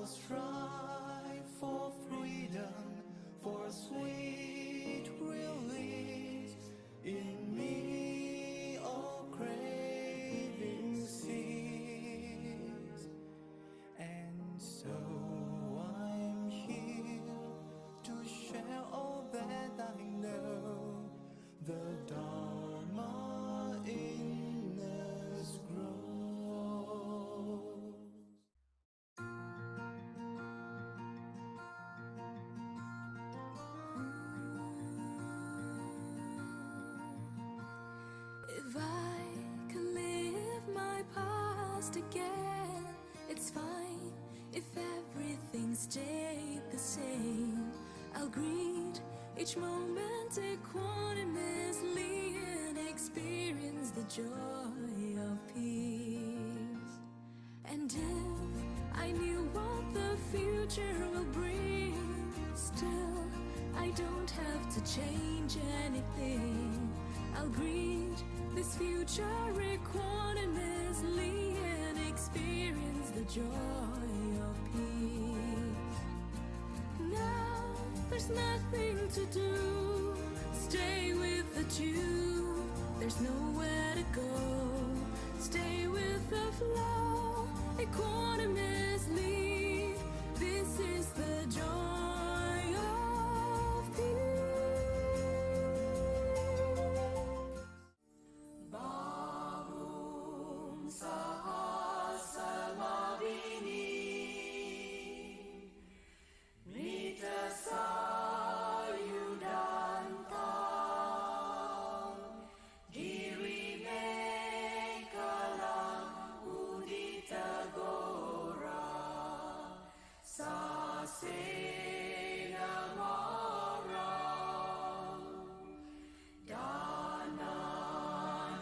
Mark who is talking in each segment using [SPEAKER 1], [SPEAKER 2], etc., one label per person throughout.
[SPEAKER 1] strive for freedom, for sweet release. In me all craving cease, and so I'm here to share all that I know. The Dharma in us grows.
[SPEAKER 2] If I can live my past again, it's fine. If everything stayed the same, I'll greet each moment equanimously and experience the joy of peace. And if I knew what the future will bring, still I don't have to change anything. I'll greet this future equanimously and experience the joy of peace. Now there's nothing to do, stay with the two. There's nowhere to go, stay with the flow equanimously. This is the joy of peace. Bhavum sahasamabhini Metta sayudantam Girivekalam udita gora Sasena maram Dana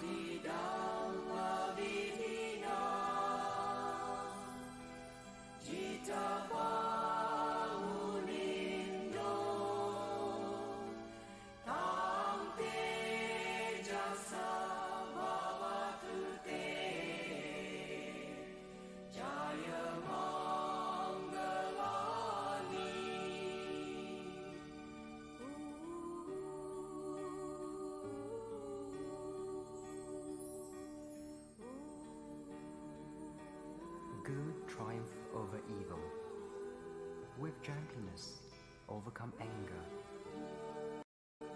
[SPEAKER 2] didamma vidina Jita paunindo Tam tejasa bhavatu te Jaya mangalani.
[SPEAKER 3] Good triumph over evil. With gentleness, overcome anger.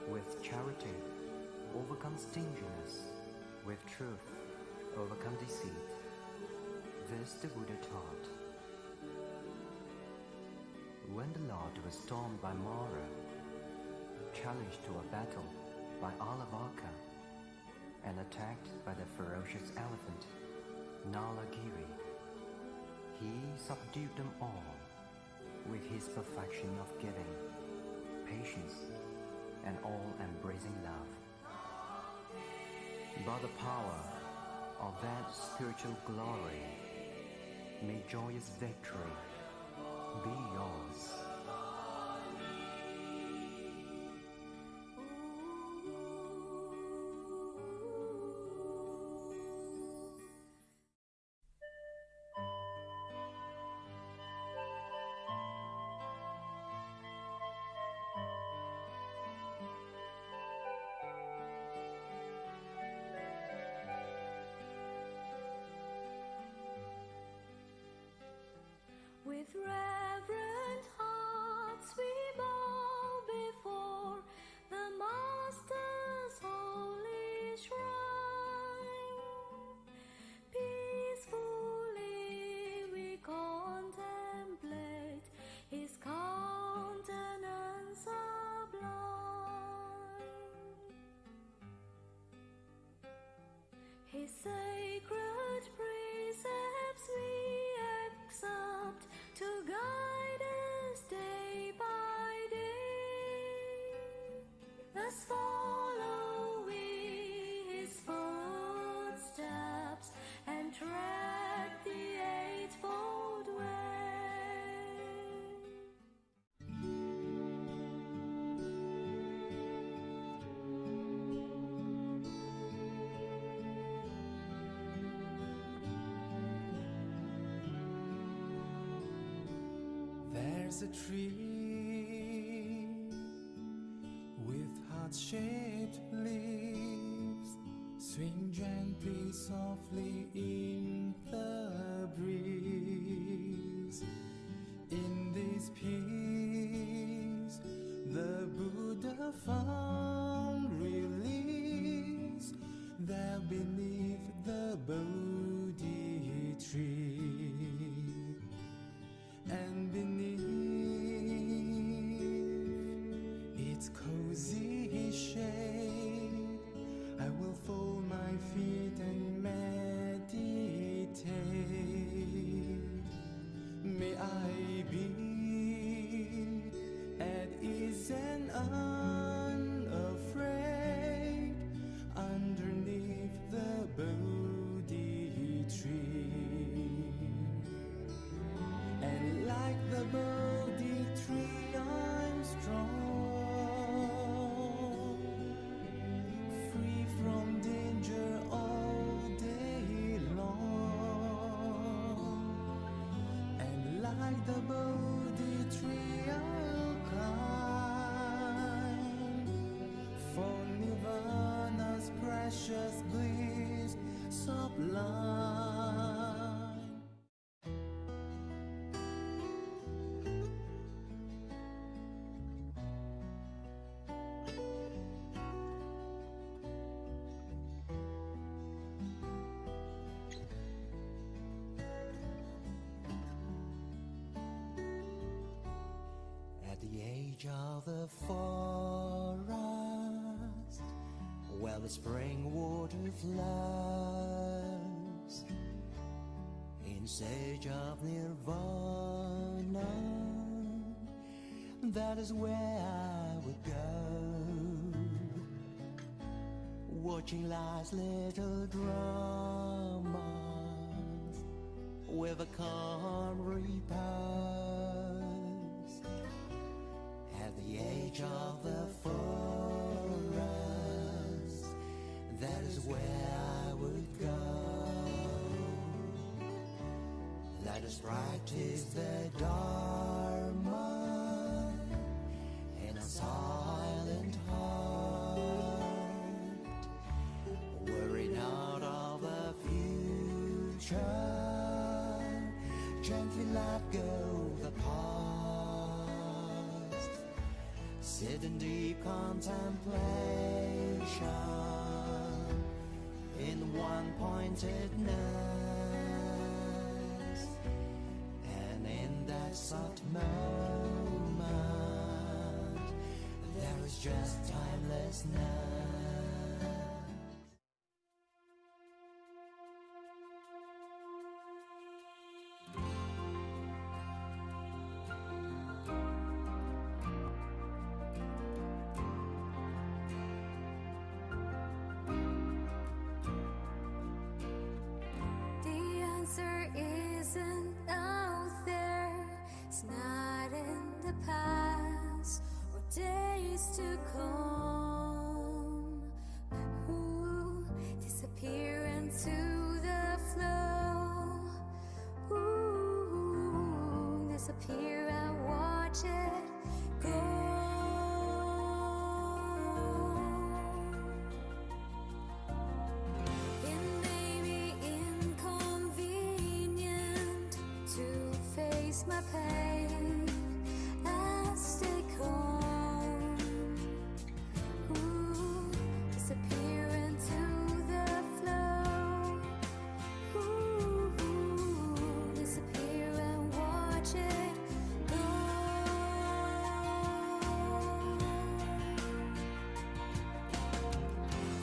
[SPEAKER 3] With charity, overcome stinginess. With truth, overcome deceit. This the Buddha taught. When the Lord was stormed by Mara, challenged to a battle by Alavaka, and attacked by the ferocious elephant, Nalagiri, he subdued them all with his perfection of giving, patience, and all-embracing love. By the power of that spiritual glory, may joyous victory be yours.
[SPEAKER 2] With reverent hearts we bow before the Master's holy shrine. Peacefully we contemplate His countenance sublime. His sacred precepts we accept to guide
[SPEAKER 1] There's a tree with heart-shaped leaves, swing gently, softly in the breeze. In this peace, the Buddha found release, there beneath the Bodhi tree. And beneath its cozy shade, I will fold my feet and meditate. May I be at ease and unafraid underneath the Bodhi tree. And like the Bodhi tree, I'm strong, free from danger all day long. And like the Bodhi tree, I'll climb for Nirvana's precious bliss sublime. At the age of the forest, where the spring water flows, in search of nirvana, that is where I would go, watching life's little dramas with a calm repose. At the age of the forest, that is where I would go. Let us practice the Dharma in a silent heart, worry not of the future, gently let go the past. Sit in deep contemplation in one-pointedness, and in that soft moment there is just timelessness.
[SPEAKER 2] Isn't out there, it's not in the past or days to come. Ooh, disappear into the flow. Ooh, disappear and watch it go. My pain, I stay calm. Ooh, disappear into the flow. Ooh, disappear and watch it go.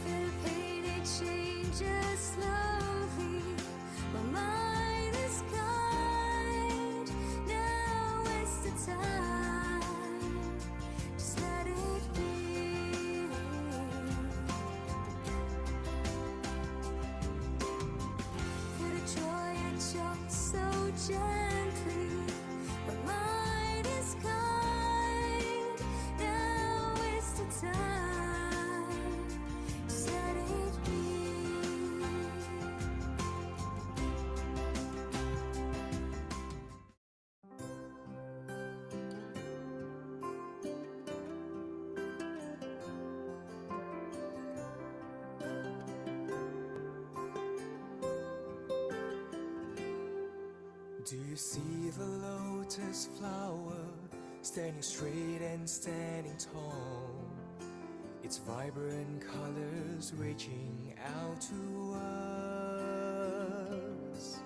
[SPEAKER 2] Feel the pain, it changes slowly. My mind is kind. Now is the time. Just let it be. Feel the joy and jump so gently. My mind is kind. Now is the time. Just let it be.
[SPEAKER 4] Do you see the lotus flower standing straight and standing tall? Its vibrant colors reaching out to us.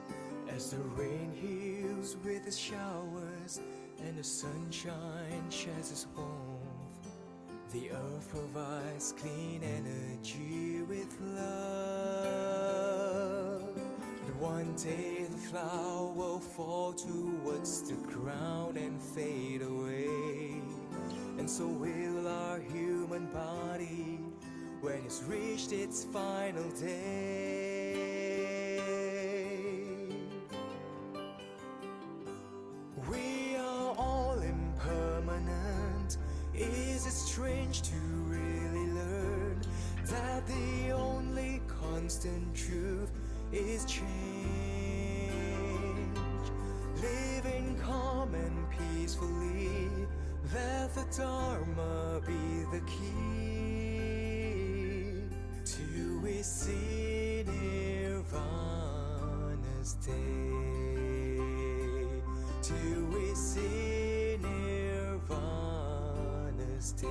[SPEAKER 4] As the rain heals with its showers and the sunshine sheds its warmth, the earth provides clean energy with love. But one day the flower will fall towards the ground and fade away, and so will our human body when it's reached its final day. We are all impermanent. Is it strange to really learn that the only constant truth is change? Living calm and peacefully, let the Dharma be the key till we see Nirvana's day. Till we see Nirvana's day.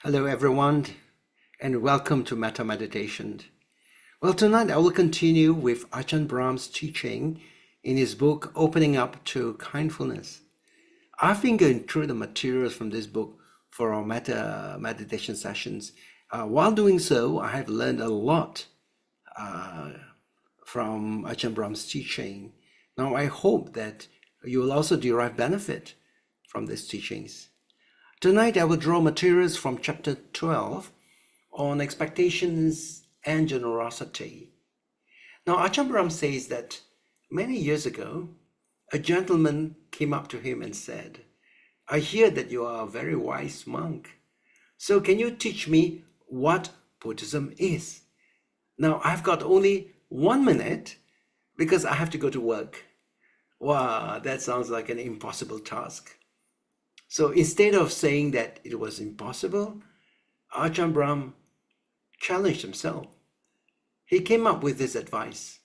[SPEAKER 5] Hello everyone, and welcome to Metta Meditation. Well, tonight I will continue with Ajahn Brahm's teaching in his book, Opening Up to Kindfulness. I've been going through the materials from this book for our Metta meditation sessions. While doing so, I have learned a lot from Ajahn Brahm's teaching. Now, I hope that you will also derive benefit from these teachings. Tonight, I will draw materials from chapter 12 on expectations and generosity. Now, Ajahn Brahm says that many years ago, a gentleman came up to him and said, "I hear that you are a very wise monk. So can you teach me what Buddhism is?" Now, I've got only 1 minute because I have to go to work. Wow, that sounds like an impossible task. So instead of saying that it was impossible, Ajahn Brahm challenged himself. He came up with this advice.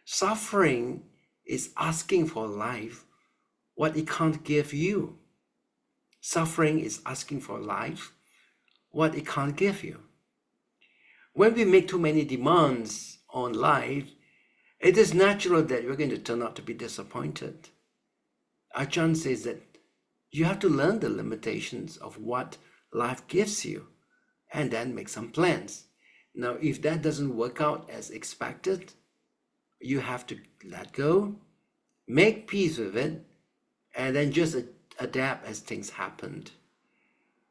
[SPEAKER 5] Suffering is asking for life what it can't give you. Suffering is asking for life what it can't give you. When we make too many demands on life, it is natural that we're going to turn out to be disappointed. Ajahn says that you have to learn the limitations of what life gives you and then make some plans. Now, if that doesn't work out as expected, you have to let go, make peace with it, and then just adapt as things happened.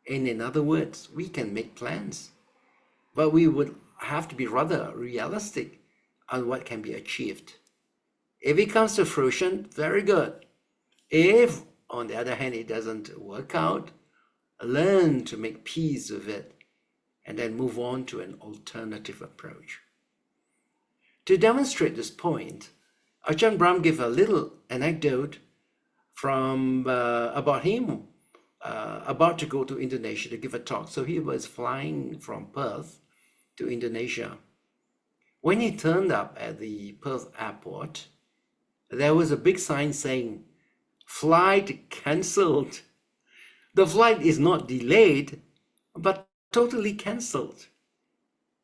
[SPEAKER 5] And in other words, we can make plans, but we would have to be rather realistic on what can be achieved. If it comes to fruition, very good. If on the other hand, it doesn't work out, learn to make peace with it and then move on to an alternative approach. To demonstrate this point, Ajahn Brahm gave a little anecdote from about him about to go to Indonesia to give a talk. So he was flying from Perth to Indonesia. When he turned up at the Perth airport, there was a big sign saying, "Flight cancelled." The flight is not delayed, but totally cancelled.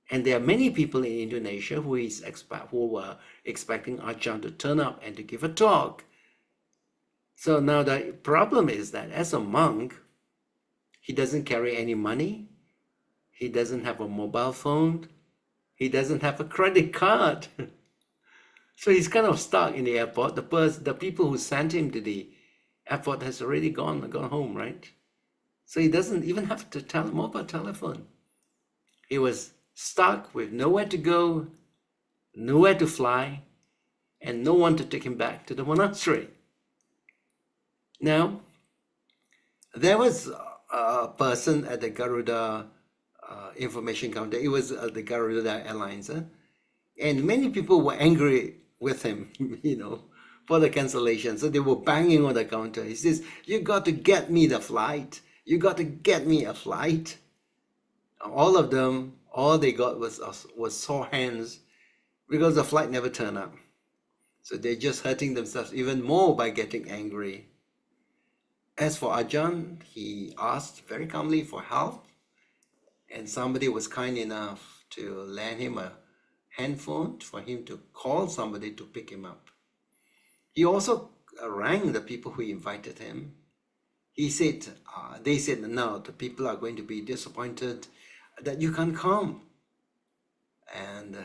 [SPEAKER 5] And there are many people in Indonesia who were expecting Ajahn to turn up and to give a talk. So now the problem is that as a monk, he doesn't carry any money, he doesn't have a mobile phone, he doesn't have a credit card. So he's kind of stuck in the airport. The people who sent him to the airport has already gone home, right? So he doesn't even have to mobile telephone. He was stuck with nowhere to go, nowhere to fly, and no one to take him back to the monastery. Now, there was a person at the Garuda information counter. It was the Garuda Airlines, and many people were angry with him, for the cancellation. So they were banging on the counter. He says, "You got to get me the flight. You got to get me a flight." All of them, all they got was sore hands because the flight never turned up. So they're just hurting themselves even more by getting angry. As for Ajahn, he asked very calmly for help, and somebody was kind enough to lend him a handphone for him to call somebody to pick him up. He also rang the people who invited him. He said, they said, "No, the people are going to be disappointed that you can't come." And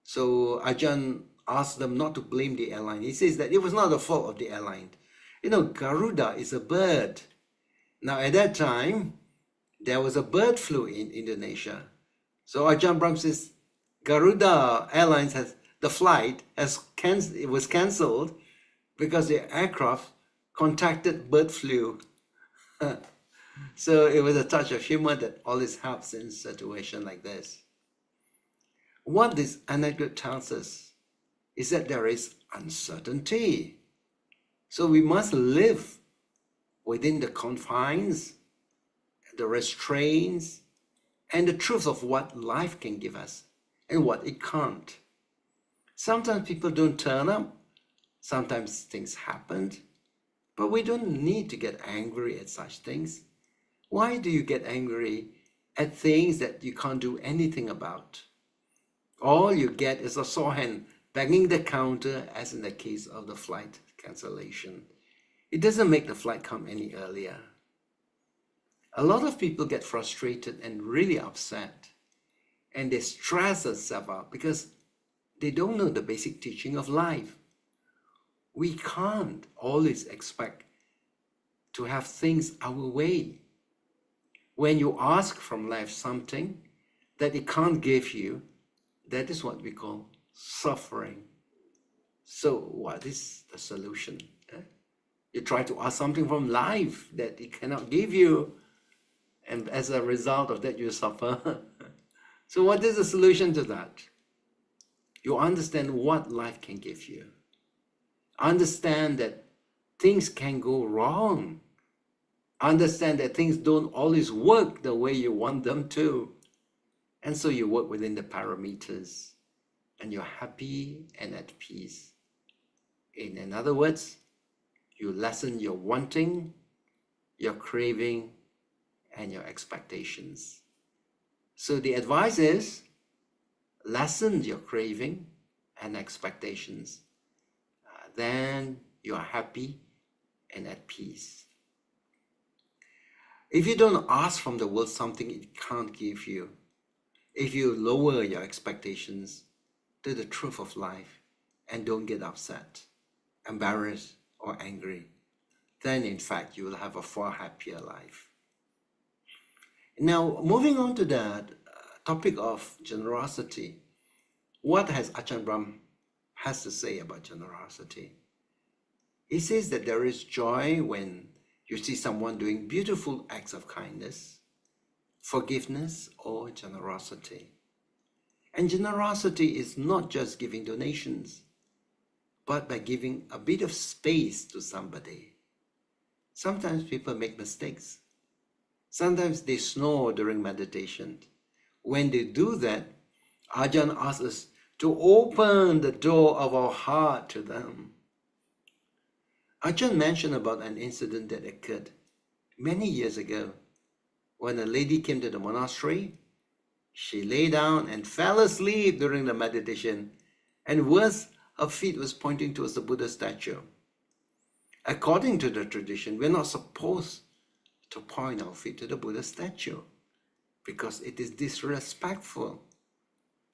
[SPEAKER 5] so Ajahn asked them not to blame the airline. He says that it was not the fault of the airline. Garuda is a bird. Now, at that time, there was a bird flu in Indonesia. So Ajahn Brahm says, Garuda Airlines the flight was cancelled because the aircraft contracted bird flu. So it was a touch of humor that always helps in a situation like this. What this anecdote tells us is that there is uncertainty. So we must live within the confines, the restraints, and the truth of what life can give us and what it can't. Sometimes people don't turn up, sometimes things happen, but we don't need to get angry at such things. Why do you get angry at things that you can't do anything about? All you get is a sore hand banging the counter, as in the case of the flight cancellation. It doesn't make the flight come any earlier. A lot of people get frustrated and really upset, and they stress themselves out because they don't know the basic teaching of life. We can't always expect to have things our way. When you ask from life something that it can't give you, that is what we call suffering. So what is the solution? You try to ask something from life that it cannot give you, and as a result of that, you suffer. So what is the solution to that? You understand what life can give you. Understand that things can go wrong. Understand that things don't always work the way you want them to. And so you work within the parameters, and you're happy and at peace. In other words, you lessen your wanting, your craving, and your expectations. So the advice is, lessen your craving and expectations. Then you are happy and at peace. If you don't ask from the world something it can't give you, if you lower your expectations to the truth of life and don't get upset, embarrassed, or angry, then in fact you will have a far happier life. Now, moving on to the topic of generosity, what has Ajahn Brahm has to say about generosity? He says that there is joy when you see someone doing beautiful acts of kindness, forgiveness, or generosity. And generosity is not just giving donations, but by giving a bit of space to somebody. Sometimes people make mistakes. Sometimes they snore during meditation. When they do that, Ajahn asks us to open the door of our heart to them. Ajahn mentioned about an incident that occurred many years ago when a lady came to the monastery. She lay down and fell asleep during the meditation, and worse, her feet was pointing towards the Buddha statue. According to the tradition, we're not supposed to point our feet to the Buddha statue because it is disrespectful.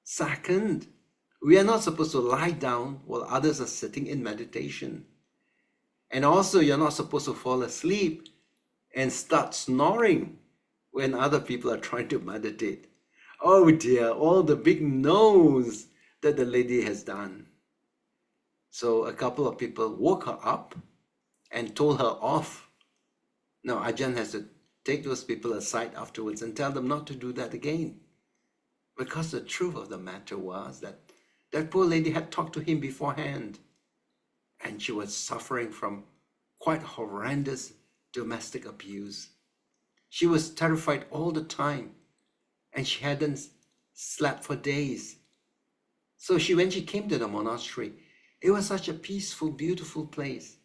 [SPEAKER 5] Second, we are not supposed to lie down while others are sitting in meditation. And also, you're not supposed to fall asleep and start snoring when other people are trying to meditate. Oh dear, all the big no's that the lady has done. So a couple of people woke her up and told her off. Now Ajahn has to take those people aside afterwards and tell them not to do that again. Because the truth of the matter was that that poor lady had talked to him beforehand, and she was suffering from quite horrendous domestic abuse. She was terrified all the time, and she hadn't slept for days. So when she came to the monastery, it was such a peaceful, beautiful place.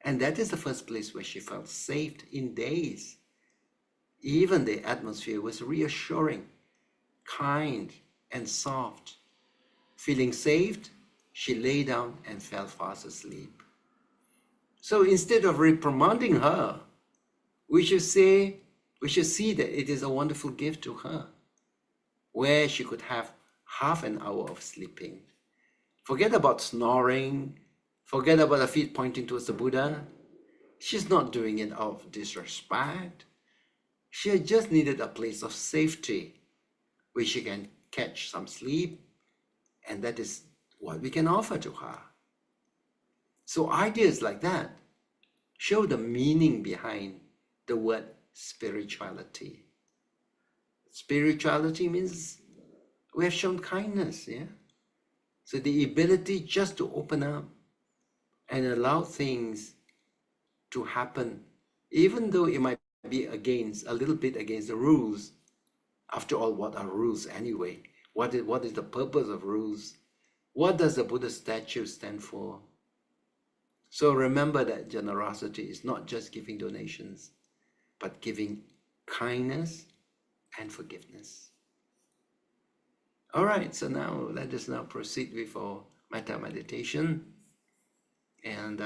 [SPEAKER 5] And that is the first place where she felt safe in days. Even the atmosphere was reassuring, kind, and soft. Feeling saved, she lay down and fell fast asleep. So instead of reprimanding her, we should see that it is a wonderful gift to her, where she could have half an hour of sleeping. Forget about snoring, forget about her feet pointing towards the Buddha. She's not doing it out of disrespect. She had just needed a place of safety where she can catch some sleep, and that is what we can offer to her. So ideas like that show the meaning behind the word spirituality. Spirituality means we have shown kindness, yeah? So the ability just to open up and allow things to happen, even though it might be a little bit against the rules. After all, what are rules anyway? What is the purpose of rules? What does the Buddha statue stand for? So remember that generosity is not just giving donations, but giving kindness and forgiveness. All right, so now let us now proceed with our Metta meditation. And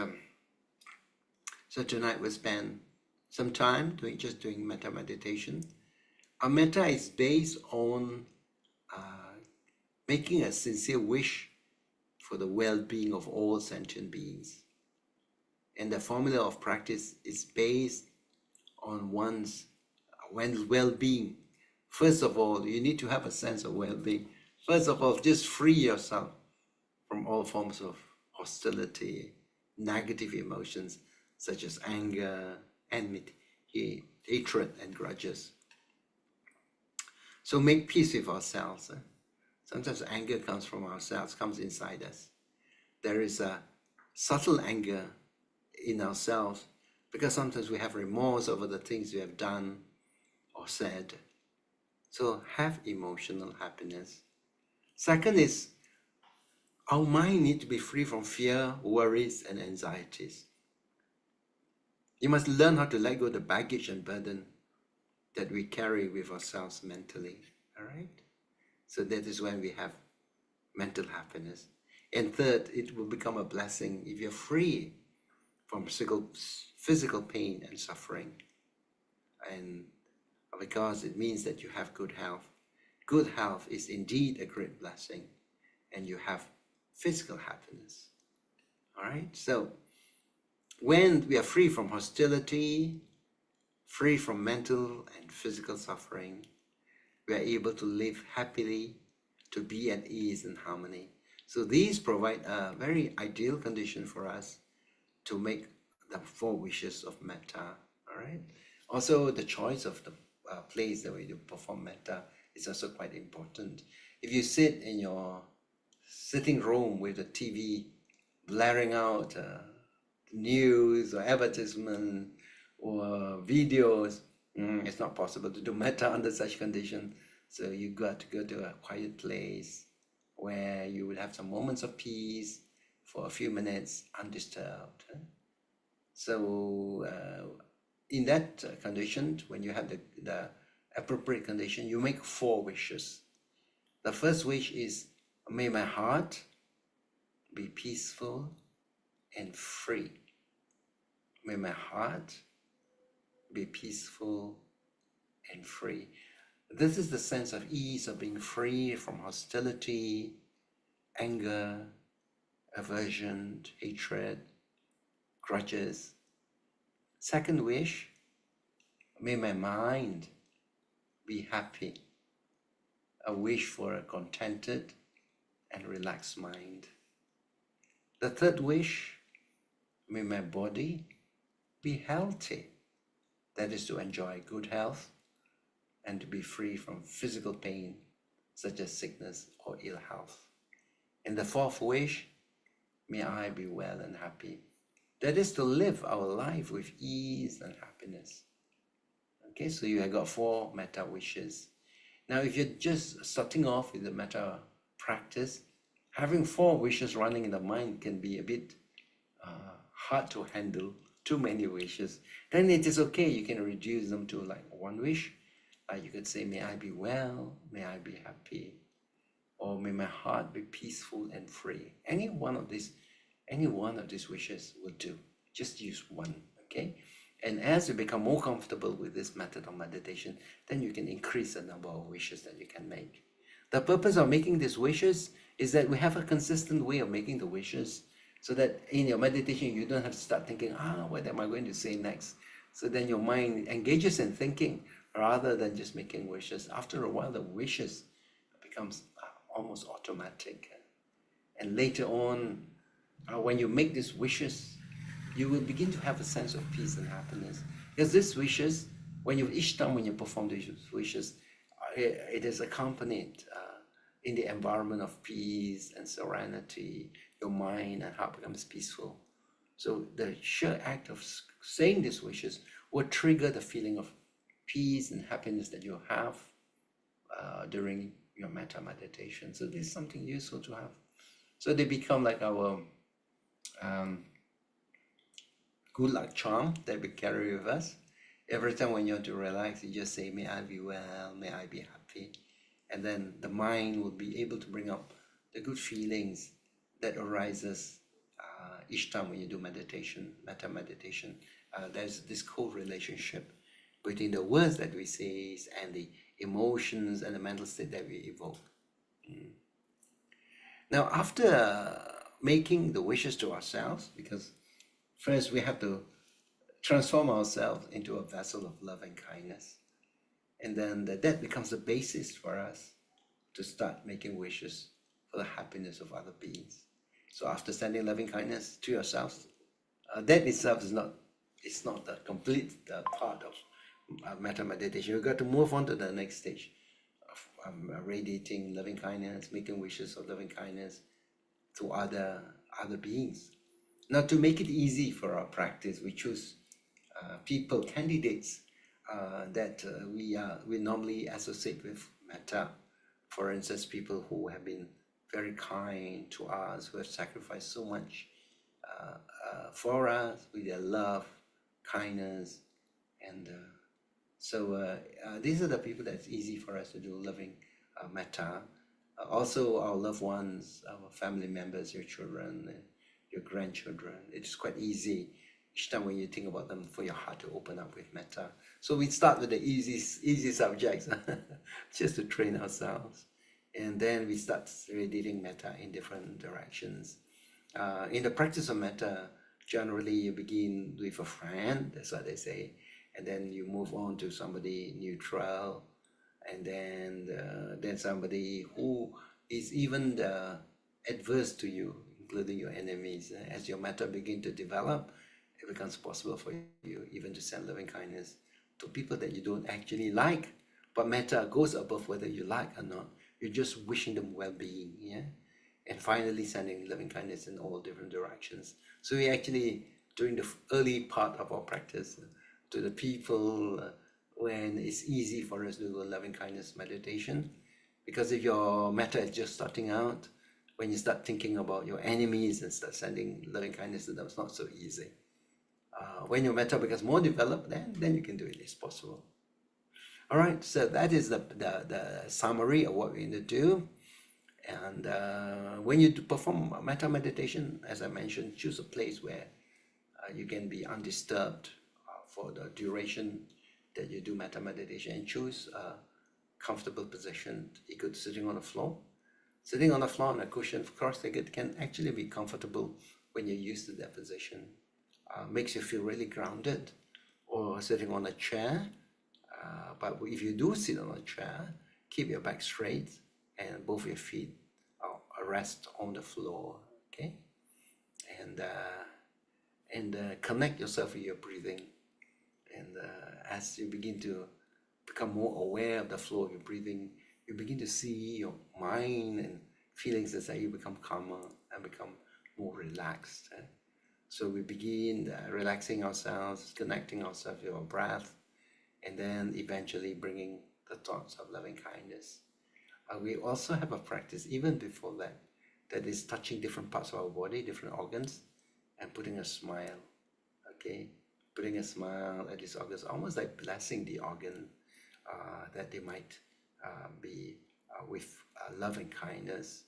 [SPEAKER 5] so tonight we'll spend some time doing Metta meditation. Our Metta is based on making a sincere wish for the well-being of all sentient beings. And the formula of practice is based on one's well-being. First of all, you need to have a sense of well-being. First of all, just free yourself from all forms of hostility, negative emotions such as anger, enmity, hatred, and grudges. So make peace with ourselves. Sometimes anger comes from ourselves, comes inside us. There is a subtle anger in ourselves because sometimes we have remorse over the things we have done or said. So have emotional happiness. Second is, our mind needs to be free from fear, worries, and anxieties. You must learn how to let go of the baggage and burden that we carry with ourselves mentally. All right? So that is when we have mental happiness. And third, it will become a blessing if you're free from physical pain and suffering. And because it means that you have good health. Good health is indeed a great blessing, and you have physical happiness. All right? So when we are free from hostility, free from mental and physical suffering, we are able to live happily, to be at ease and harmony. So these provide a very ideal condition for us to make the 4 wishes of Metta. All right. Also, the choice of the place that we do perform Metta is also quite important. If you sit in your sitting room with the TV blaring out news or advertisement or videos, it's not possible to do Metta under such condition. So you got to go to a quiet place where you will have some moments of peace for a few minutes undisturbed. So in that condition, when you have the appropriate condition, you make 4 wishes. The first wish is, may my heart be peaceful and free. May my heart be peaceful and free. This is the sense of ease of being free from hostility, anger, aversion, hatred, grudges. Second wish, may my mind be happy. A wish for a contented and relaxed mind. The third wish, may my body be healthy. That is to enjoy good health and to be free from physical pain, such as sickness or ill health. And the fourth wish, may I be well and happy. That is to live our life with ease and happiness. Okay, so you have got 4 metta wishes. Now, if you're just starting off with the metta practice, having 4 wishes running in the mind can be a bit hard to handle, too many wishes. Then it is okay, you can reduce them to like 1 wish. You could say, may I be well, may I be happy, or may my heart be peaceful and free. Any one of these wishes will do. Just use 1, okay? And as you become more comfortable with this method of meditation, then you can increase the number of wishes that you can make. The purpose of making these wishes is that we have a consistent way of making the wishes, so that in your meditation you don't have to start thinking, what am I going to say next? So then your mind engages in thinking rather than just making wishes. After a while, the wishes becomes almost automatic. And later on, when you make these wishes, you will begin to have a sense of peace and happiness. Because these wishes, each time when you perform these wishes, it is accompanied in the environment of peace and serenity. Your mind and heart becomes peaceful. So the sheer act of saying these wishes will trigger the feeling of peace and happiness that you have during your metta meditation. So this is something useful to have. So they become like our good luck charm that we carry with us. Every time when you want to relax, you just say, may I be well, may I be happy. And then the mind will be able to bring up the good feelings that arises each time when you do meditation, metta meditation. There's this co-relationship between the words that we say and the emotions and the mental state that we evoke. Now, after making the wishes to ourselves, because first we have to transform ourselves into a vessel of love and kindness, and then that becomes the basis for us to start making wishes for the happiness of other beings. So after sending loving kindness to yourselves, that itself is not the complete part of metta meditation. You've got to move on to the next stage of radiating loving kindness, making wishes of loving kindness to other beings. Now, to make it easy for our practice, we choose people, candidates that we normally associate with metta. For instance, people who have been very kind to us, who have sacrificed so much for us with their love, kindness, and so these are the people that's easy for us to do loving metta. Also, our loved ones, our family members, your children, and your grandchildren. It's quite easy each time when you think about them for your heart to open up with metta. So we start with the easy subjects, just to train ourselves. And then we start radiating metta in different directions. In the practice of metta, generally you begin with a friend, that's what they say, and then you move on to somebody neutral, and then somebody who is even adverse to you, including your enemies. As your metta begin to develop, it becomes possible for you even to send loving kindness to people that you don't actually like. But metta goes above whether you like or not. You're just wishing them well-being, yeah? And finally sending loving kindness in all different directions. So we actually, during the early part of our practice, to the people when it's easy for us to do a loving kindness meditation, because if your metta is just starting out, when you start thinking about your enemies and start sending loving kindness to them, it's not so easy. When your metta becomes more developed, then you can do it. It's possible. All right, so that is the summary of what we're going to do. And when you perform metta meditation, as I mentioned, choose a place where you can be undisturbed for the duration that you do metta meditation, and choose a comfortable position. You could sitting on the floor. Sitting on the floor on a cushion, cross-legged, can actually be comfortable when you're used to that position. makes you feel really grounded, or sitting on a chair. But if you do sit on a chair, keep your back straight and both your feet rest on the floor, okay? And connect yourself with your breathing. And as you begin to become more aware of the flow of your breathing, you begin to see your mind and feelings as you become calmer and become more relaxed. So we begin relaxing ourselves, connecting ourselves with our breath, and then eventually bringing the thoughts of loving kindness. We also have a practice even before that, that is touching different parts of our body, different organs, and putting a smile, okay? Putting a smile at these organs, almost like blessing the organ, that they might be with loving kindness,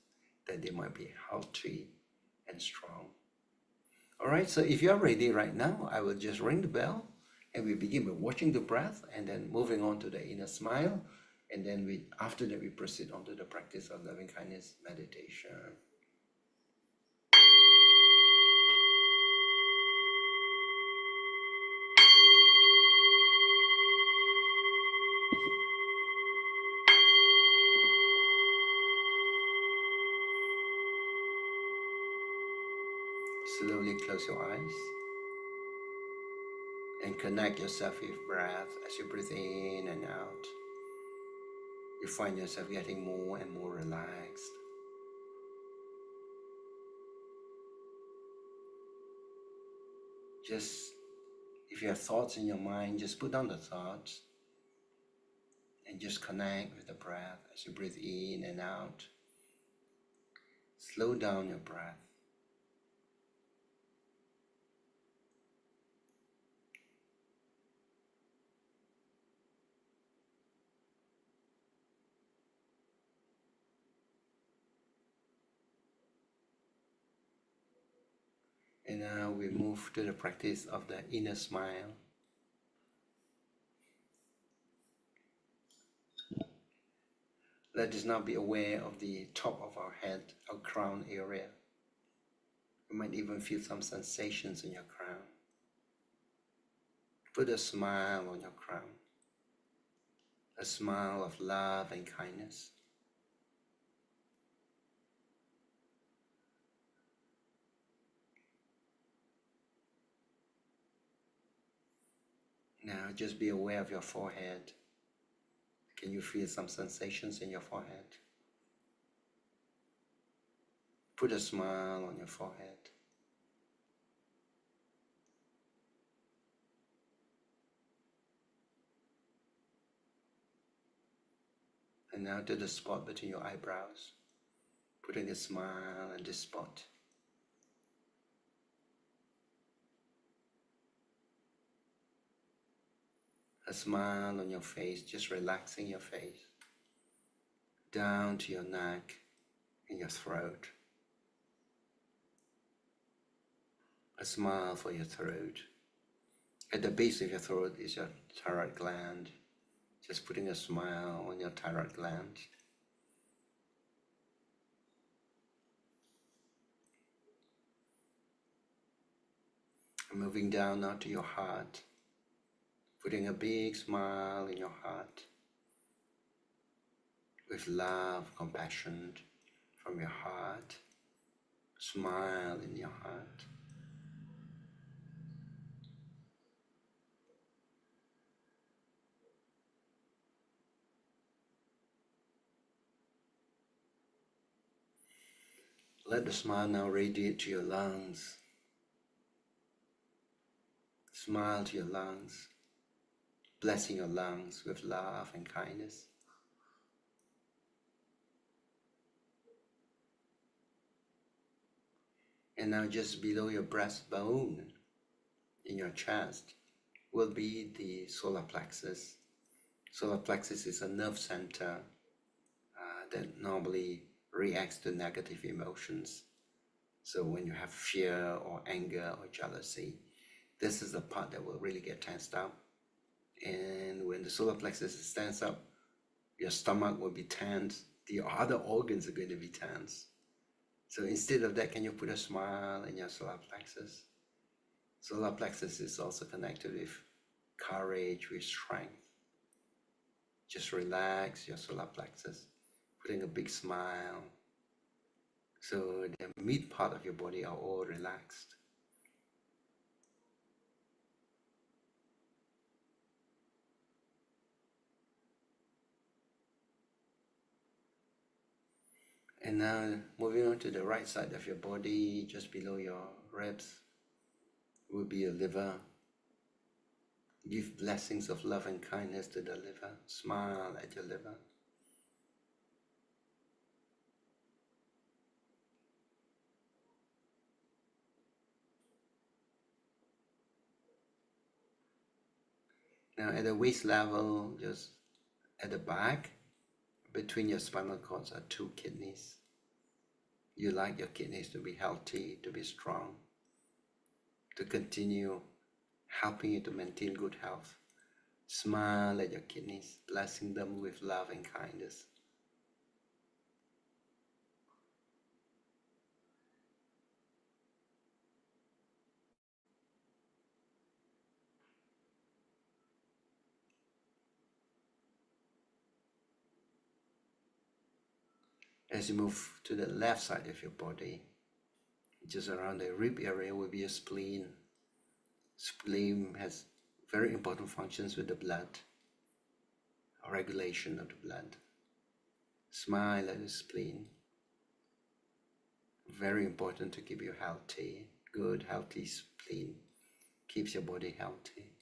[SPEAKER 5] that they might be healthy and strong. All right, so if you're ready right now, I will just ring the bell and we begin by watching the breath and then moving on to the inner smile. And then after that, we proceed on to the practice of loving kindness meditation. Slowly close your eyes and connect yourself with breath. As you breathe in and out, you find yourself getting more and more relaxed. Just, if you have thoughts in your mind, just put down the thoughts and just connect with the breath as you breathe in and out. Slow down your breath. And now we move to the practice of the inner smile. Let us now be aware of the top of our head, our crown area. You might even feel some sensations in your crown. Put a smile on your crown, a smile of love and kindness. Now just be aware of your forehead. Can you feel some sensations in your forehead? Put a smile on your forehead. And now to the spot between your eyebrows, putting a smile on this spot. A smile on your face, just relaxing your face. Down to your neck and your throat. A smile for your throat. At the base of your throat is your thyroid gland. Just putting a smile on your thyroid gland. And moving down now to your heart. Putting a big smile in your heart. With love, compassion from your heart. Smile in your heart. Let the smile now radiate to your lungs. Smile to your lungs, blessing your lungs with love and kindness. And now just below your breastbone, in your chest, will be the solar plexus. Solar plexus is a nerve center that normally reacts to negative emotions. So when you have fear or anger or jealousy, this is the part that will really get tensed up. And when the solar plexus stands up, your stomach will be tense, the other organs are going to be tense. So instead of that, can you put a smile in your solar plexus? Solar plexus is also connected with courage, with strength. Just relax your solar plexus, putting a big smile. So the mid part of your body are all relaxed. And now moving on to the right side of your body, just below your ribs, will be your liver. Give blessings of love and kindness to the liver. Smile at your liver. Now at the waist level, just at the back, between your spinal cords are two kidneys. You like your kidneys to be healthy, to be strong, to continue helping you to maintain good health. Smile at your kidneys, blessing them with love and kindness. As you move to the left side of your body, just around the rib area will be a spleen. Spleen has very important functions with the blood, regulation of the blood. Smile at the spleen. Very important to keep you healthy. Good, healthy spleen keeps your body healthy.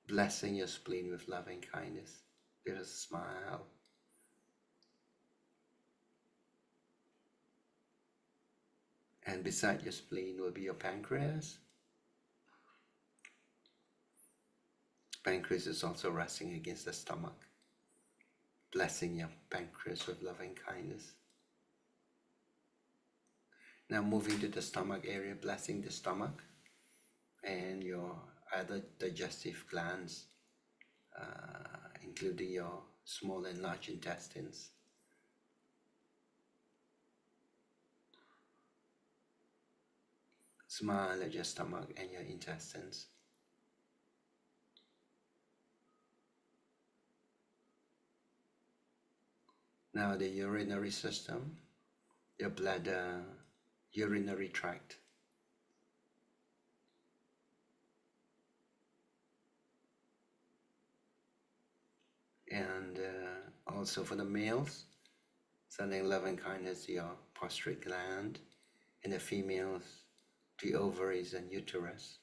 [SPEAKER 5] Blessing your spleen with love and kindness. Give us a smile. And beside your spleen will be your pancreas. Pancreas is also resting against the stomach. Blessing your pancreas with love and kindness. Now moving to the stomach area, blessing the stomach and your other digestive glands, including your small and large intestines. Smile at your stomach and your intestines. Now the urinary system, your bladder, urinary tract. And also for the males, sending love and kindness to your prostate gland, and the females, the ovaries and uterus.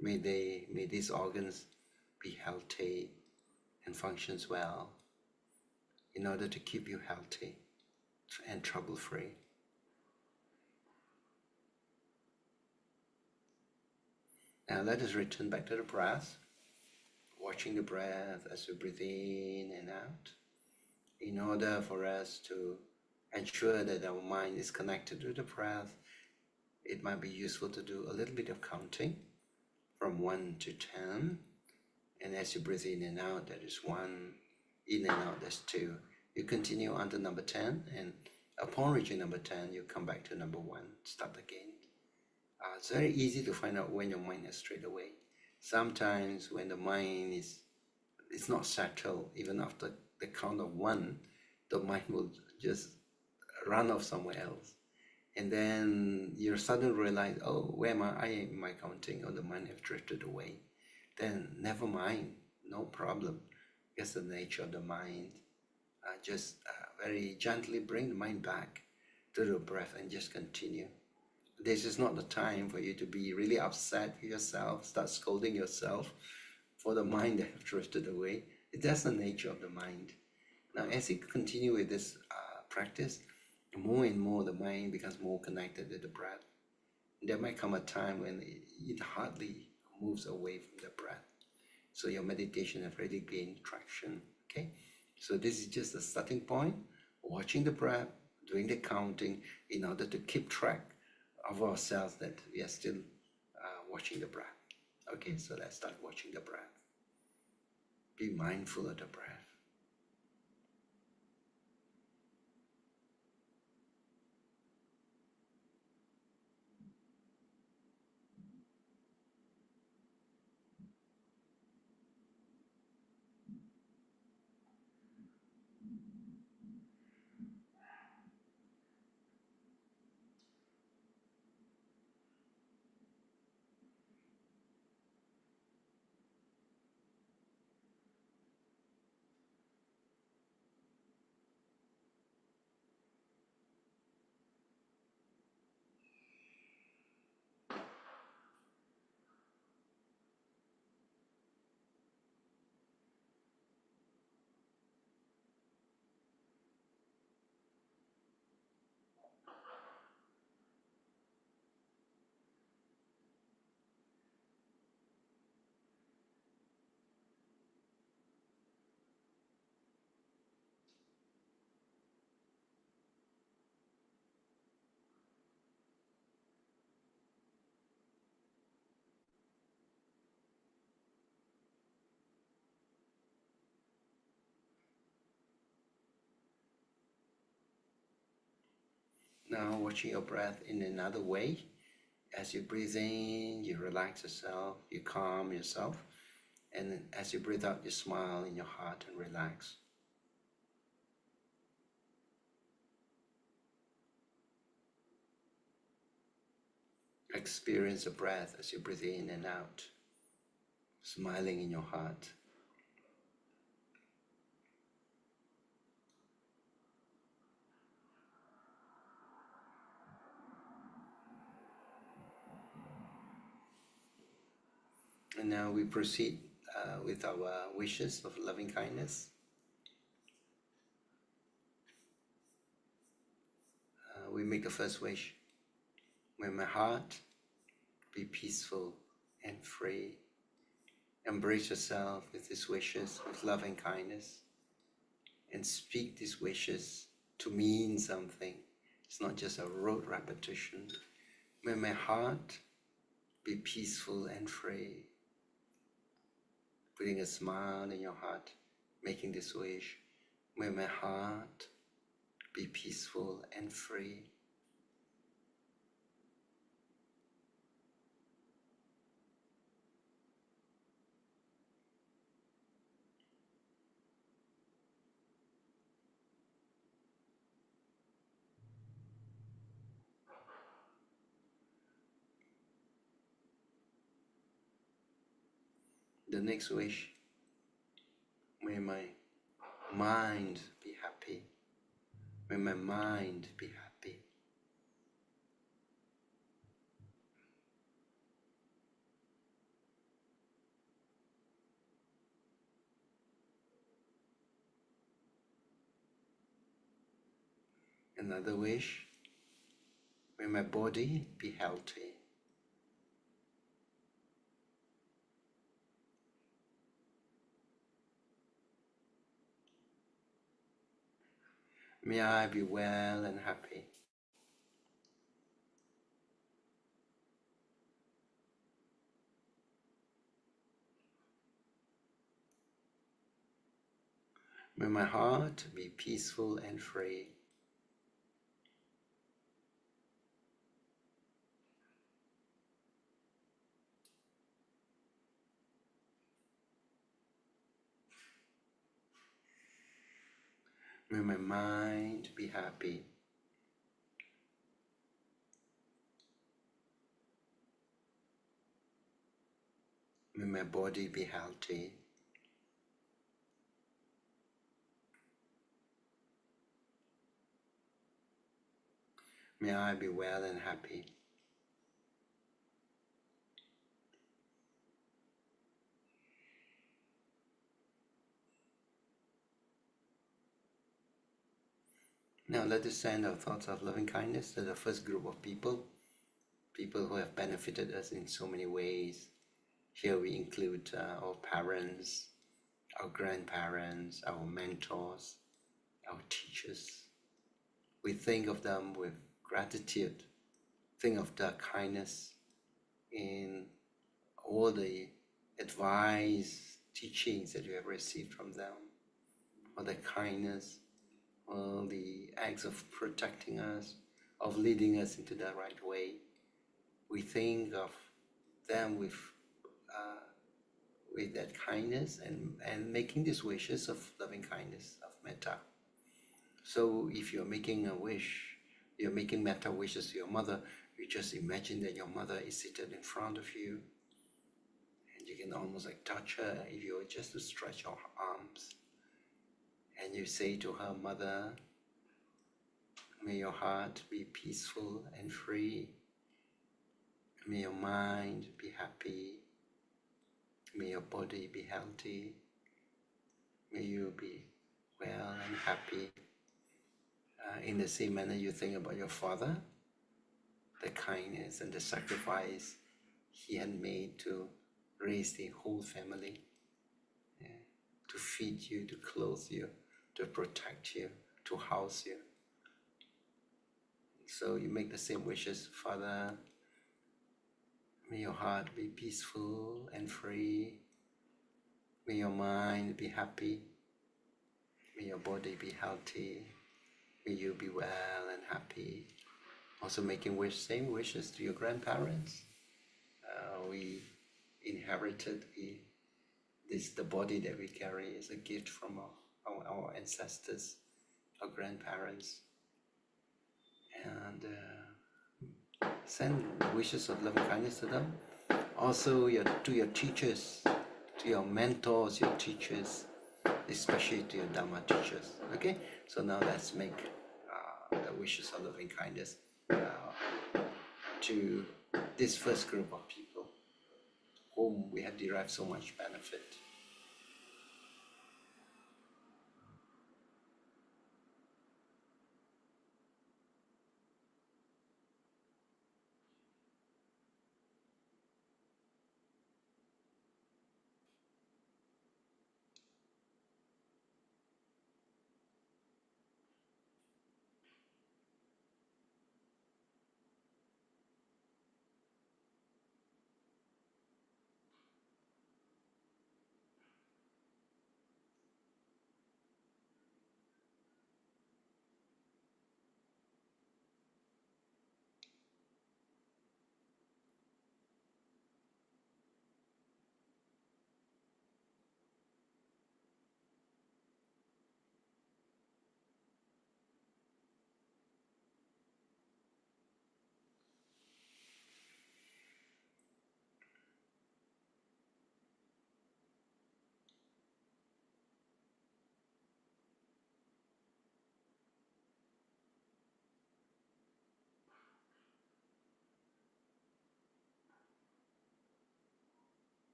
[SPEAKER 5] May these organs be healthy and functions well in order to keep you healthy and trouble-free. Now let us return back to the breath, watching the breath as we breathe in and out, in order for us to ensure that our mind is connected to the breath. It might be useful to do a little bit of counting from 1 to 10. And as you breathe in and out, that is 1. In and out, that's 2. You continue on to number 10, and upon reaching number 10, you come back to number 1, start again. It's very easy to find out when your mind has strayed away. Sometimes when the mind is not settled, even after the count of 1, the mind will just run off somewhere else. And then you suddenly realize, oh, where am I in my counting? Or the mind have drifted away. Then never mind, no problem. It's the nature of the mind. Just very gently bring the mind back to the breath and just continue. This is not the time for you to be really upset with yourself, start scolding yourself for the mind that have drifted away. That's the nature of the mind. Now, as you continue with this practice, more and more the mind becomes more connected to the breath. There might come a time when it hardly moves away from the breath. So your meditation has already gained traction. Okay, so this is just a starting point, watching the breath, doing the counting in order to keep track of ourselves that we are still watching the breath. Okay, so let's start watching the breath. Be mindful of the breath. Now watching your breath in another way. As you breathe in, you relax yourself, you calm yourself. And as you breathe out, you smile in your heart and relax. Experience the breath as you breathe in and out, smiling in your heart. And now we proceed with our wishes of loving kindness. We make the first wish. May my heart be peaceful and free. Embrace yourself with these wishes, with loving kindness, and speak these wishes to mean something. It's not just a rote repetition. May my heart be peaceful and free. Putting a smile in your heart, making this wish. May my heart be peaceful and free. The next wish, may my mind be happy. May my mind be happy. Another wish, may my body be healthy. May I be well and happy. May my heart be peaceful and free. May my mind be happy. May my body be healthy. May I be well and happy. Now let us send our thoughts of loving kindness to the first group of people who have benefited us in so many ways. Here we include our parents, our grandparents, our mentors, our teachers. We think of them with gratitude, think of the kindness in all the advice, teachings that we have received from them, all the kindness, all the acts of protecting us, of leading us into the right way. We think of them with that kindness and making these wishes of loving kindness, of metta. So if you're making a wish, you're making metta wishes to your mother, you just imagine that your mother is seated in front of you and you can almost like touch her if you were just to stretch your arms. And you say to her, Mother, may your heart be peaceful and free. May your mind be happy. May your body be healthy. May you be well and happy. In the same manner you think about your father, the kindness and the sacrifice he had made to raise the whole family, to feed you, to clothe you, to protect you, to house you. So you make the same wishes. Father, may your heart be peaceful and free. May your mind be happy. May your body be healthy. May you be well and happy. Also making same wishes to your grandparents. We inherited the body that we carry is a gift from our ancestors, our grandparents, and send wishes of loving kindness to them. Also to your teachers, to your mentors, your teachers, especially to your Dharma teachers. Okay, so now let's make the wishes of loving kindness to this first group of people whom we have derived so much benefit.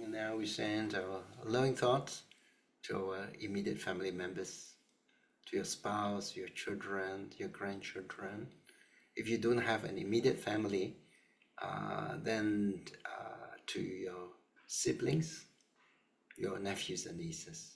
[SPEAKER 5] And now we send our loving thoughts to our immediate family members, to your spouse, your children, your grandchildren. If you don't have an immediate family, then to your siblings, your nephews and nieces.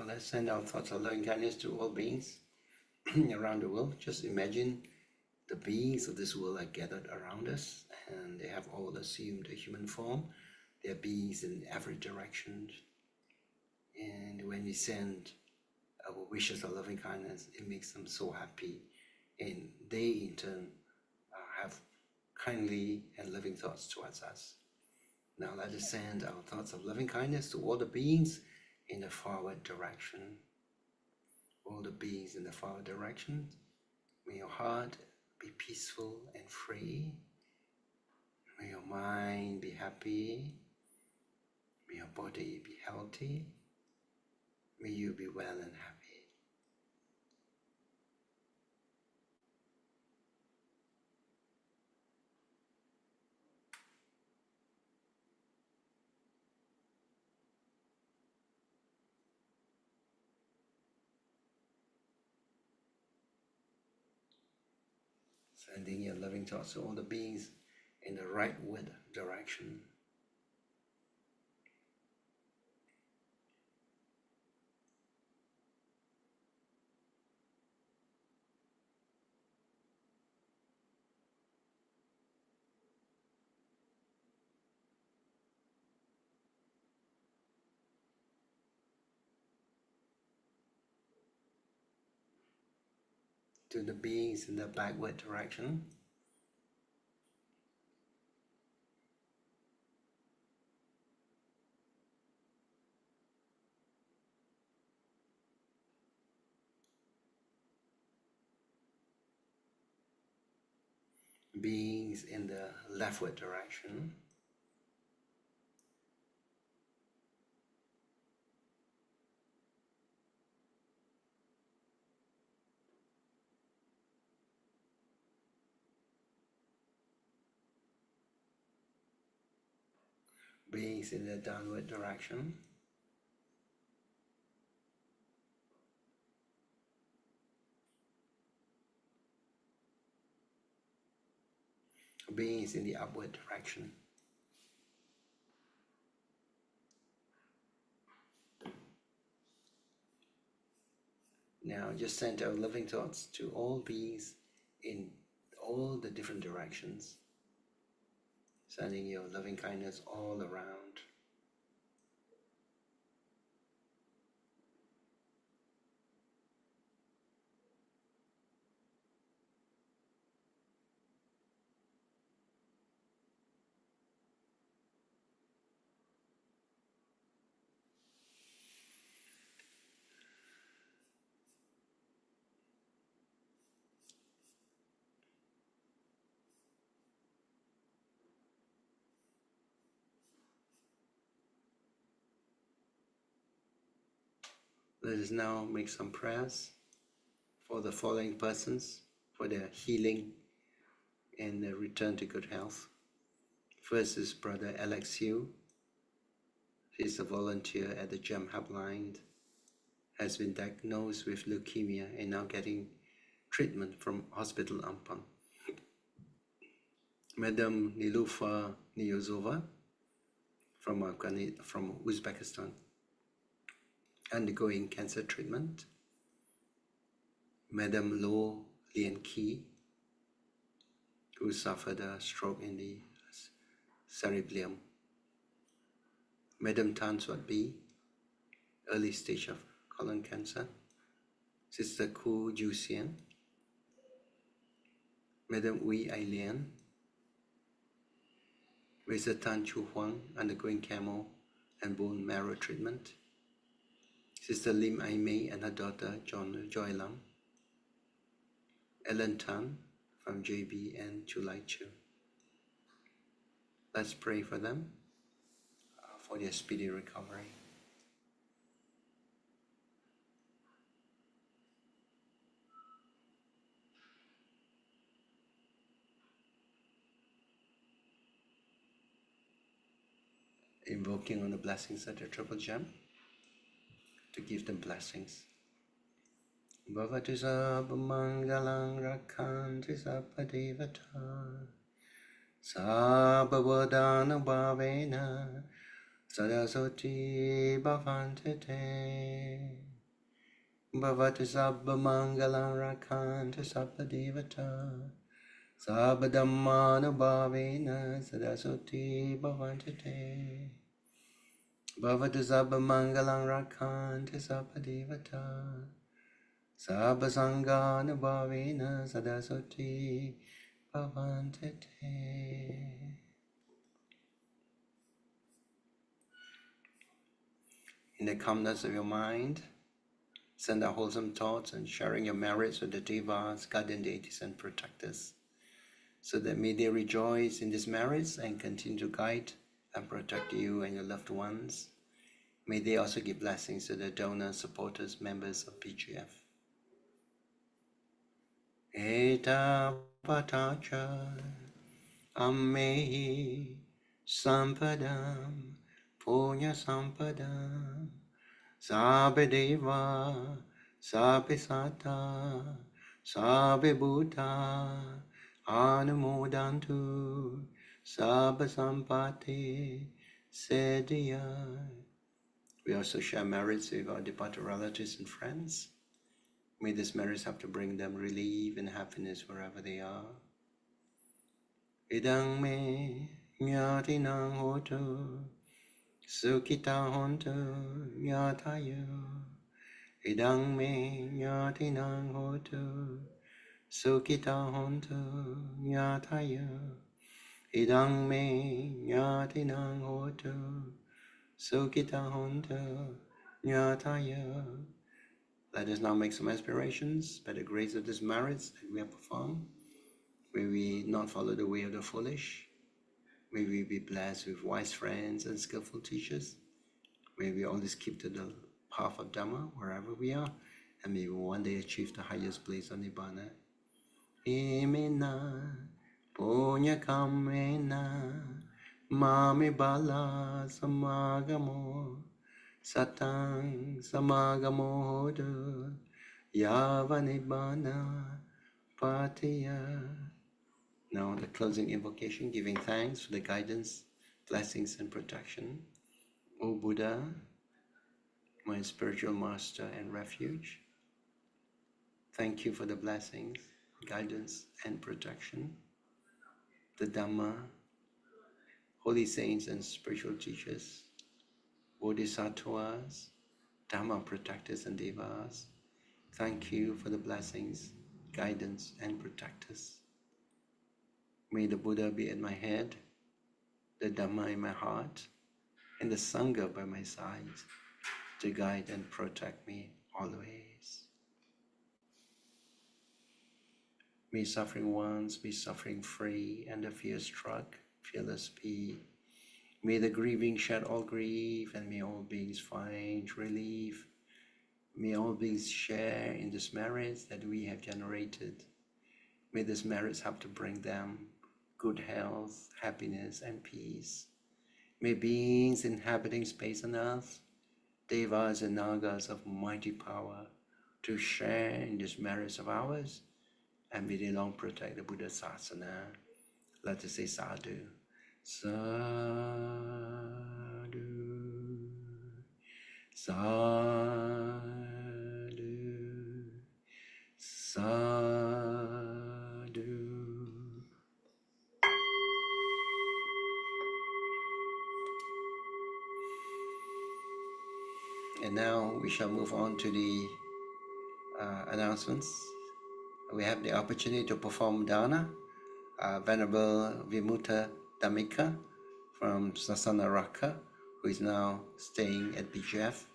[SPEAKER 5] let's send our thoughts of loving kindness to all beings around the world. Just imagine the beings of this world are gathered around us, and they have all assumed a human form. They are beings in every direction. And when we send our wishes of loving kindness, it makes them so happy. And they, in turn, have kindly and loving thoughts towards us. Now let us send our thoughts of loving kindness to all the beings in the forward direction. All the beings in the forward direction. May your heart be peaceful and free. May your mind be happy. May your body be healthy. May you be well and happy. Sending your loving thoughts to all the beings in the rightward direction. To the beings in the backward direction. Beings in the leftward direction. Beings in the downward direction. Beings in the upward direction. Now just send our loving thoughts to all beings in all the different directions. Sending your loving kindness all around. Let us now make some prayers for the following persons, for their healing and their return to good health. First is Brother Alex Yu. He's a volunteer at the GEM Helpline, has been diagnosed with leukemia and now getting treatment from Hospital Ampang. Madam Nilufa Niyozova from Uzbekistan, undergoing cancer treatment. Madam Lo Lian Ki, who suffered a stroke in the cerebellum. Madam Tan Swat Bi, early stage of colon cancer. Sister Ku Ju Sian. Madam Wei Ai Lian. Razor Tan Chu Huang, undergoing chemo and bone marrow treatment. Sister Lim Ai Mei and her daughter Joy Lam. Ellen Tan from JB and Chu Lai Chu. Let's pray for them, for their speedy recovery. Invoking on the blessings of the Triple Gem to give them blessings. Bhavatu sabba mangalang rakhanti sabba devata sabba vadana bhavena sadasoti bhavante te. Bhavatu sabba mangalam rakhantu sabba devata. Sabba dhammanu bhavena sadasoti bhavantu te. Bhavatu sabba mangalam rakhantu sabba devata. Sabba sanganu bhavena sadasoti bhavantu te. In the calmness of your mind, send out wholesome thoughts and sharing your merits with the devas, guardian deities, and protectors, so that may they rejoice in these merits and continue to guide and protect you and your loved ones. May they also give blessings to the donors, supporters, members of PGF. Eta patacha ammehi sampadam punya sampadam Sabe Deva, Sabe Sata, Sabe Buddha, Anumodantu, Sabe Sampati, Sedia. We also share merits with our departed relatives and friends. May these merits have to bring them relief and happiness wherever they are. Idang me nyati nang hotu, Sukita hontu nyatayo. Idang me nyati nang hotu, sukita hontu nyatayo. Idang me nyati nang hotu, sukita hontu nyatayo. Let us now make some aspirations by the grace of this merits that we have performed. May we not follow the way of the foolish. May we be blessed with wise friends and skillful teachers. May we always keep to the path of Dhamma wherever we are, and may we one day achieve the highest place of Nibbana. Imena punya kamena mami bala samagamo satang samagamo hodu yava Nibbana patiya. Now the closing invocation, giving thanks for the guidance, blessings and protection. O Buddha, my spiritual master and refuge, thank you for the blessings, guidance and protection. The Dhamma, holy saints and spiritual teachers, Bodhisattvas, Dhamma protectors and devas, thank you for the blessings, guidance and protectors. May the Buddha be at my head, the Dhamma in my heart, and the Sangha by my side to guide and protect me always. May suffering ones be suffering free and the fear struck fearless be. May the grieving shed all grief and may all beings find relief. May all beings share in these merits that we have generated. May these merits help to bring them good health, happiness and peace. May beings inhabiting space and earth, devas and nagas of mighty power, to share in these merits of ours, and may they long protect the Buddha Sasana. Let us say sadhu. Sadhu. Sadhu. Sadhu. And now we shall move on to the announcements. We have the opportunity to perform dana. Venerable Vimutta Dhammika from Sasana Raka, who is now staying at BGF,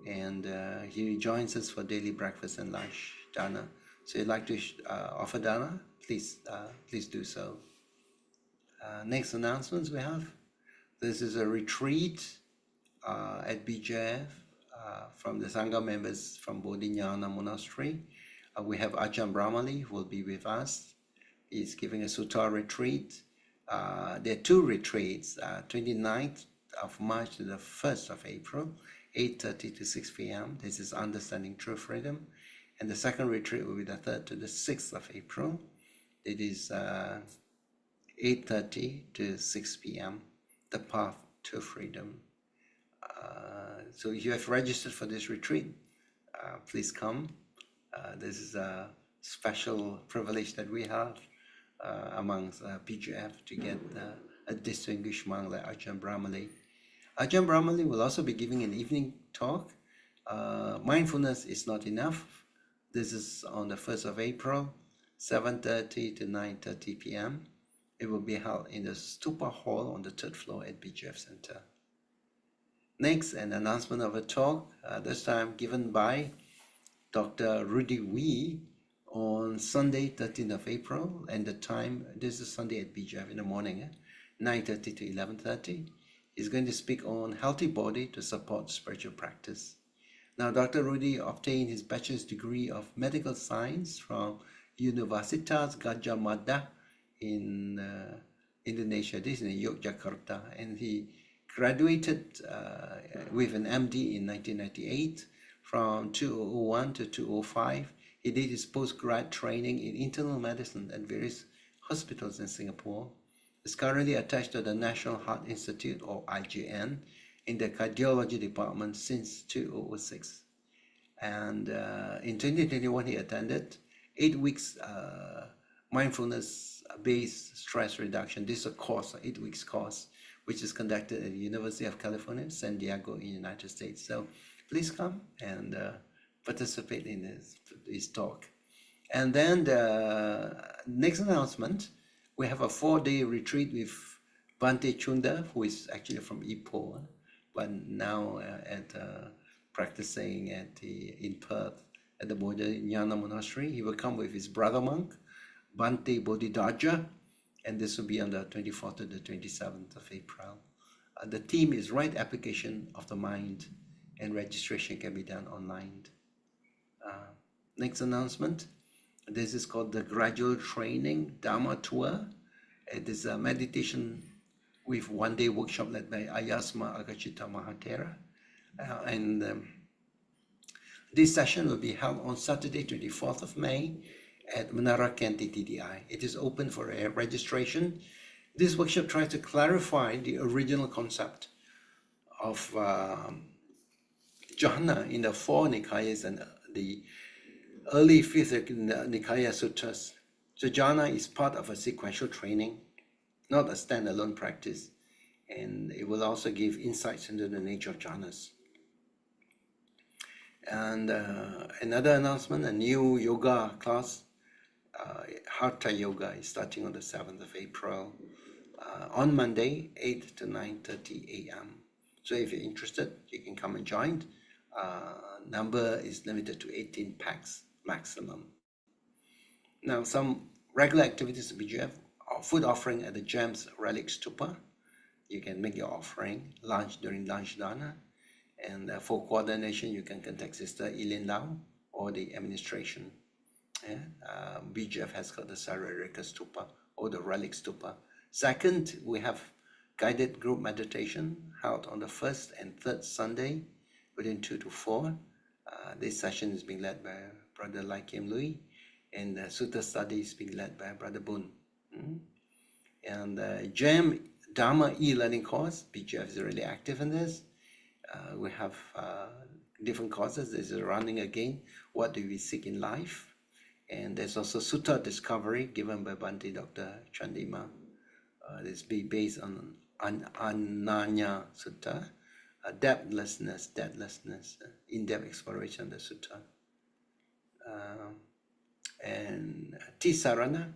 [SPEAKER 5] and he joins us for daily breakfast and lunch dana. So you'd like to offer dana? Please do so. Next announcements we have. This is a retreat at BGF from the Sangha members from Bodhinyana Monastery. We have Ajahn Brahmali who will be with us. He's giving a sutta retreat. There are two retreats, 29th of March to the 1st of April, 8:30 to 6 p.m. This is Understanding True Freedom. And the second retreat will be the 3rd to the 6th of April. It is 8:30 to 6 p.m. The Path to Freedom. So if you have registered for this retreat, please come. This is a special privilege that we have amongst PGF to get a distinguished monk like Ajahn Brahmali. Ajahn Brahmali will also be giving an evening talk. Mindfulness is not enough. This is on the 1st of April, 7:30 to 9:30 p.m. It will be held in the Stupa Hall on the 3rd floor at BGF Center. Next, an announcement of a talk, this time given by Dr. Rudy Wee on Sunday, 13th of April, and the time, this is Sunday at BGF in the morning, 9:30 to 11:30. He's going to speak on healthy body to support spiritual practice. Now, Dr. Rudy obtained his bachelor's degree of medical science from Universitas Gadjah Mada in Indonesia. This is in Yogyakarta, and he graduated with an MD in 1998. From 2001 to 2005, he did his postgrad training in internal medicine at various hospitals in Singapore. Is currently attached to the National Heart Institute, or IGN, in the cardiology department since 2006. And in 2021, he attended 8 weeks mindfulness-based stress reduction. This is a course, an 8 weeks course, which is conducted at the University of California, San Diego in the United States. So please come and participate in this talk. And then the next announcement, we have a 4-day retreat with Bhante Chunda, who is actually from Ipoh, but now practicing in Perth at the Bodhinyana Monastery. He will come with his brother monk, Bhante Bodhidharja, and this will be on the 24th to the 27th of April. The theme is right application of the mind, and registration can be done online. Next announcement. This is called the Gradual Training Dharma Tour. It is a meditation with 1-day workshop led by Ayasma Agachita Mahatera. This session will be held on Saturday, 24th of May at Menara Kenti TDI. It is open for registration. This workshop tries to clarify the original concept of jhana in the 4 Nikayas and the early 5th Nikaya sutras. So jhana is part of a sequential training, not a standalone practice, and it will also give insights into the nature of jhanas. And another announcement, a new yoga class, Hatha Yoga, is starting on the 7th of April on Monday, 8 to 9:30 a.m. So if you're interested, you can come and join. Number is limited to 18 packs maximum. Now, some regular activities at BGF, food offering at the GEMS Relic Stupa. You can make your offering, lunch during lunch dana. And for coordination, you can contact Sister Eileen Lau or the administration. BGF has got the Sararika Stupa or the Relic Stupa. Second, we have guided group meditation held on the 1st and 3rd Sunday within 2 to 4. This session is being led by Brother Lai Kiem Lui, and the Sutta study is being led by Brother Boon. And GEM Dharma e-learning course, BGF is really active in this. We have different courses. There's a running again, what do we seek in life? And there's also Sutta discovery given by Bhante Dr. Chandima. This be based on Ananya Sutta, depthlessness, in-depth exploration of the Sutta. And Tisarana,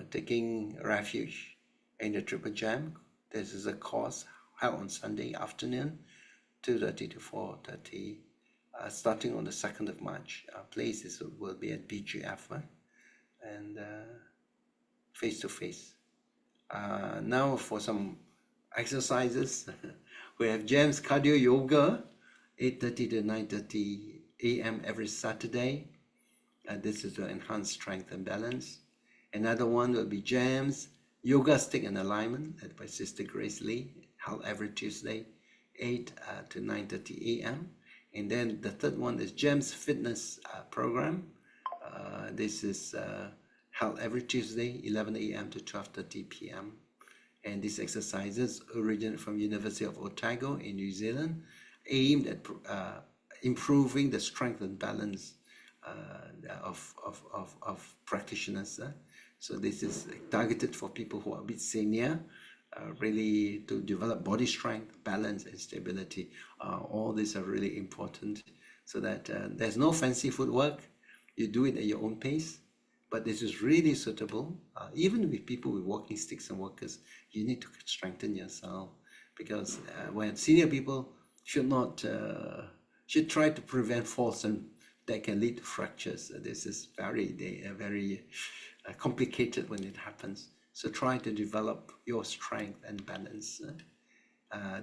[SPEAKER 5] taking refuge in the Triple Gem. This is a course held on Sunday afternoon, 2:30 to 4:30, starting on the 2nd of March. Places will be at BGF and face-to-face. Now for some exercises, we have GEMS Cardio Yoga, 8:30 to 9:30 a.m. every Saturday. This is to enhance strength and balance. Another one will be GEMS Yoga Stick and Alignment, led by Sister Grace Lee, held every Tuesday, 8 to 9:30 a.m. And then the third one is GEMS Fitness Program. This is held every Tuesday, 11 a.m. to 12:30 p.m. And these exercises originate from University of Otago in New Zealand, aimed at improving the strength and balance of practitioners. So this is targeted for people who are a bit senior, really to develop body strength, balance, and stability. All these are really important, so that there's no fancy footwork. You do it at your own pace, but this is really suitable. Even with people with walking sticks and walkers, you need to strengthen yourself, because when senior people should try to prevent falls and that can lead to fractures. This is very complicated when it happens. So try to develop your strength and balance.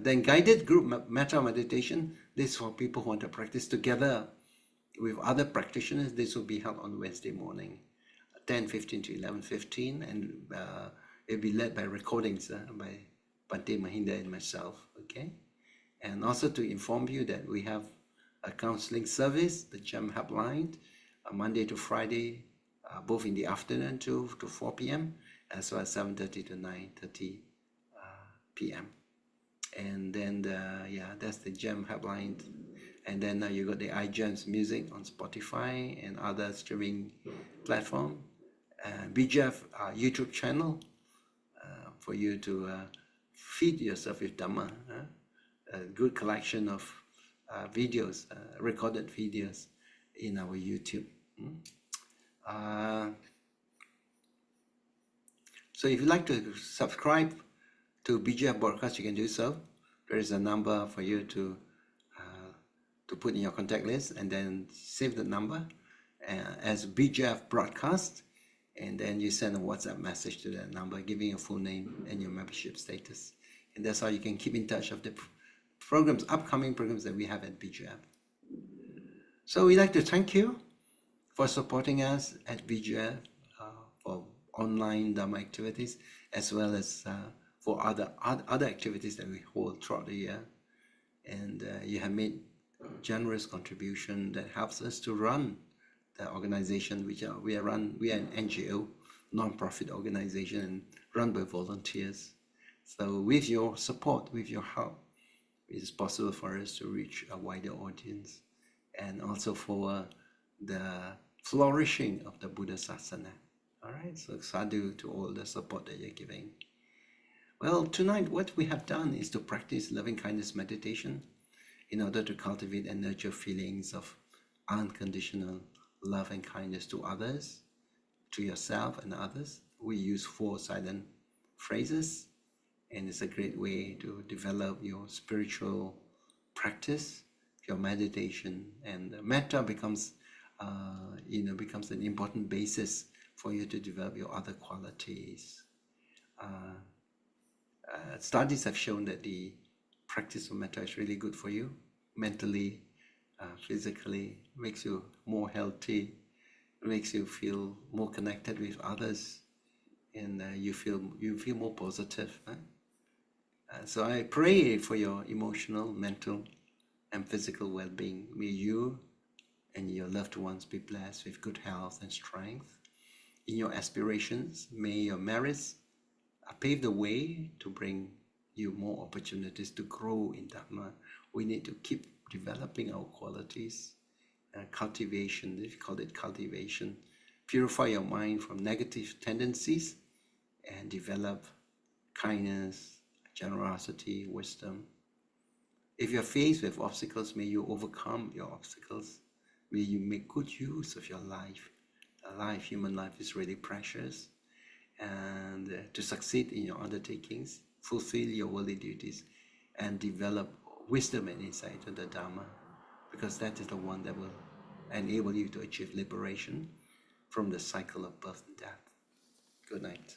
[SPEAKER 5] Then guided group Metta meditation. This is for people who want to practice together with other practitioners. This will be held on Wednesday morning, 10:15 to 11:15, and it'll be led by recordings by Bante Mahinda and myself. Okay, and also to inform you that we have a counseling service, the GEM helpline, Monday to Friday, both in the afternoon to 4 p.m. as well as 7:30 to 9:30 p.m. And then that's the GEM helpline. And then you got the iGEM's music on Spotify and other streaming platform. BGF YouTube channel for you to feed yourself with Dhamma. A good collection of videos, recorded videos in our YouTube. So if you'd like to subscribe to BGF broadcast, you can do so. There is a number for you to put in your contact list, and then save the number as BGF broadcast, and then you send a WhatsApp message to that number giving your full name and your membership status, and that's how you can keep in touch of the upcoming programs that we have at BGF. So we'd like to thank you for supporting us at BGF for online Dhamma activities, as well as for other activities that we hold throughout the year. And you have made generous contribution that helps us to run the organization, we are an NGO, non-profit organization, and run by volunteers. So with your support, with your help, it is possible for us to reach a wider audience, and also for the flourishing of the Buddha Sasana. All right, so sadhu to all the support that you're giving. Well, tonight what we have done is to practice loving kindness meditation in order to cultivate and nurture feelings of unconditional love and kindness to others, to yourself and others. We use 4 silent phrases, and it's a great way to develop your spiritual practice, your meditation, and Metta becomes an important basis for you to develop your other qualities. Studies have shown that the practice of Metta is really good for you, mentally, physically, makes you more healthy, makes you feel more connected with others, and you feel more positive. So I pray for your emotional, mental, and physical well-being. May you and your loved ones be blessed with good health and strength. In your aspirations, may your merits pave the way to bring you more opportunities to grow in Dhamma. We need to keep developing our qualities, cultivation, if you call it cultivation. Purify your mind from negative tendencies and develop kindness, generosity, wisdom. If you're faced with obstacles, may you overcome your obstacles. May you make good use of your life. Human life is really precious. And to succeed in your undertakings, fulfill your worldly duties, and develop wisdom and insight into the Dhamma, because that is the one that will enable you to achieve liberation from the cycle of birth and death. Good night.